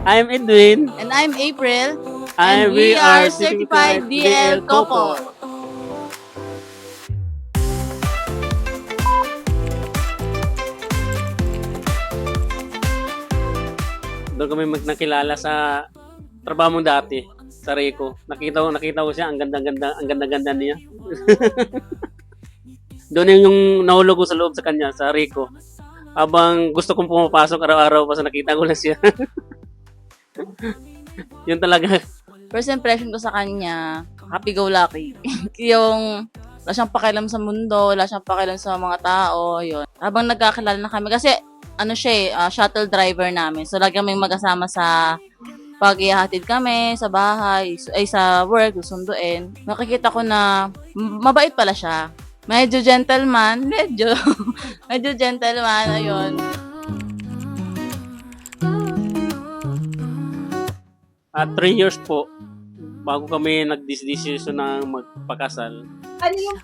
I'm Edwin. And I'm April. And we are certified DL couple. Doon kami nakilala sa trabaho mong dati, sa Rico. Nakita ko siya, ang ganda niya. Doon yung nahulog ko sa loob sa kanya, sa Rico. Habang gusto kong pumapasok araw-araw pa sa nakita ko na siya. Yun talaga. First impression ko sa kanya, happy-go-lucky. Yung wala siyang pakialam sa mundo, wala siyang pakialam sa mga tao, yun. Habang nagkakilala na kami, kasi shuttle driver namin. So, lagi kaming magkasama sa pag-ihatid kami sa bahay, sa work, susunduin. Nakikita ko na mabait pala siya. Medyo gentleman, medyo gentleman, ayun. At 3 years po, bago kami nag-decision na magpakasal. Ano yung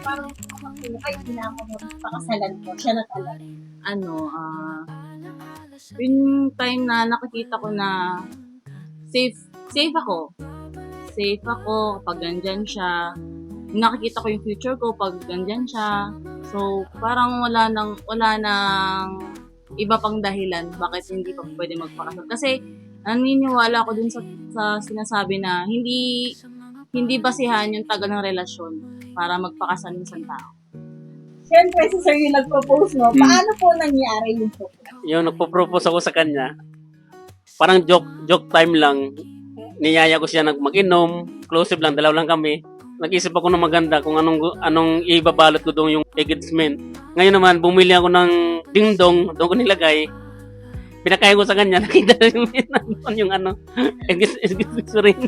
parang pinaka-pakasalan mo? Siya na talaga. Yung time na nakikita ko na safe ako. Safe ako kapag nandyan siya. Nakikita ko yung future ko pag nandyan siya. So, parang wala nang iba pang dahilan bakit hindi pa pwede magpakasal. Kasi, naniniwala ako dun sa sinasabi na hindi basihan yung tagal ng relasyon para magpakasal ng isang tao. Siyempre, si Sir yung nag-propose, no? Paano po nangyari yung propose? Yung nagpo-propose ako sa kanya, parang joke time lang. Niyaya ko siya mag-inom, close lang, dalaw lang kami. Nag-isip ako ng maganda kung anong ibabalot ko doon yung engagement. Ngayon naman, bumili ako ng dingdong, doon ko nilagay. Pinakain ko sa kanya, nakita yung ring.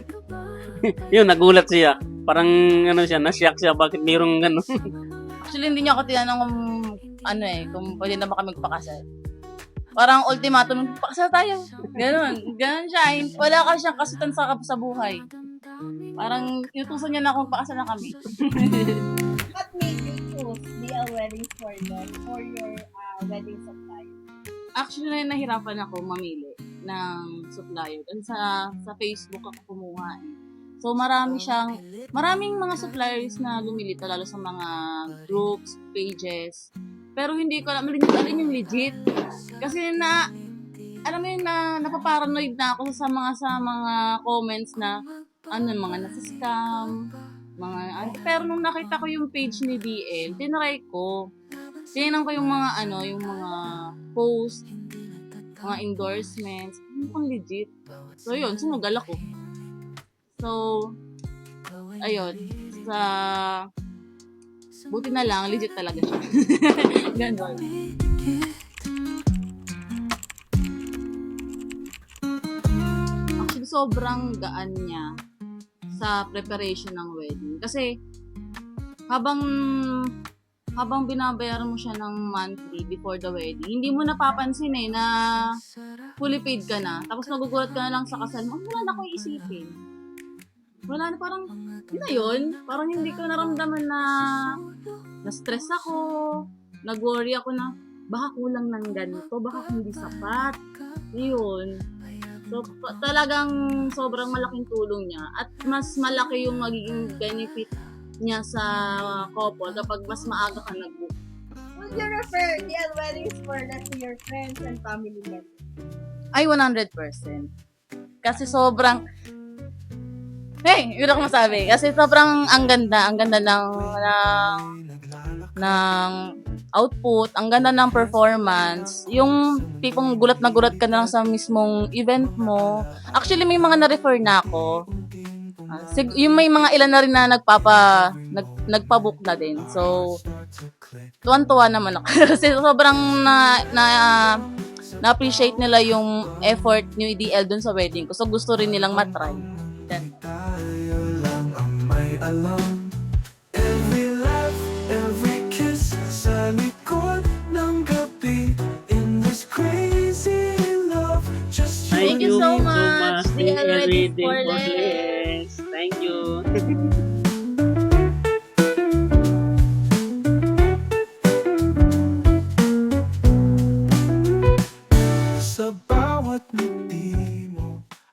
Yun, nagulat siya. Parang na-shock siya, bakit mayroong gano'n. Actually, hindi niya ako tinanong kung pwede na ba kami magpakasal. Parang ultimatum, pakasal tayo. Ganon siya. Wala ka siyang kasutan sa buhay. Parang inutusan niya na akong pakasal na kami. What made you choose DL Weddings for your wedding supply? Actually, nahirapan ako mamili ng supplier. Kasi sa Facebook ako kumuha. So, maraming mga suppliers na lumilito, lalo sa mga groups, pages. Pero hindi ko alam alin yung legit. Kasi alam mo yun na napaparanoid na ako sa mga comments na mga nasa-scam, pero nung nakita ko yung page ni DL, tinry ko. Tinignan ko yung mga post, mga endorsements, mukhang legit. So, yun, sumugal ako. So, ayun, buti na lang, legit talaga siya. Ganon. Actually, sobrang gaan niya sa preparation ng wedding. Kasi, habang binabayaran mo siya ng monthly before the wedding, hindi mo napapansin na fully paid ka na. Tapos nagugulat ka na lang sa kasal mo, wala na akong isipin. Wala na, parang, yun na yun. Parang hindi ko naramdaman na stress ako, nag-worry ako na, baka kulang ng ganito, baka hindi sapat. Yun. So, talagang sobrang malaking tulong niya. At mas malaki yung magiging benefit niya sa couple kapag mas maaga ka nag-book. Would you refer DL Weddings for your friends and family members? Ay, 100%. Kasi sobrang yun ako masabi. Kasi sobrang ang ganda ng output, ang ganda ng performance. Yung tipong gulat na gulat ka na lang sa mismong event mo. Actually, may mga na-refer na ako. Yung may mga ilan na rin na nagpa-book na din. So, tuwan-tuwa naman ako. Kasi sobrang na-appreciate nila yung effort ni DL dun sa wedding ko. So, gusto rin nilang matry. Tayo lang ang may alam. Every laugh, every kiss sa likod ng gabi. In this crazy love, just Thank you so much, DL Weddings for Less. Thank you. sa bawat bawat ngiti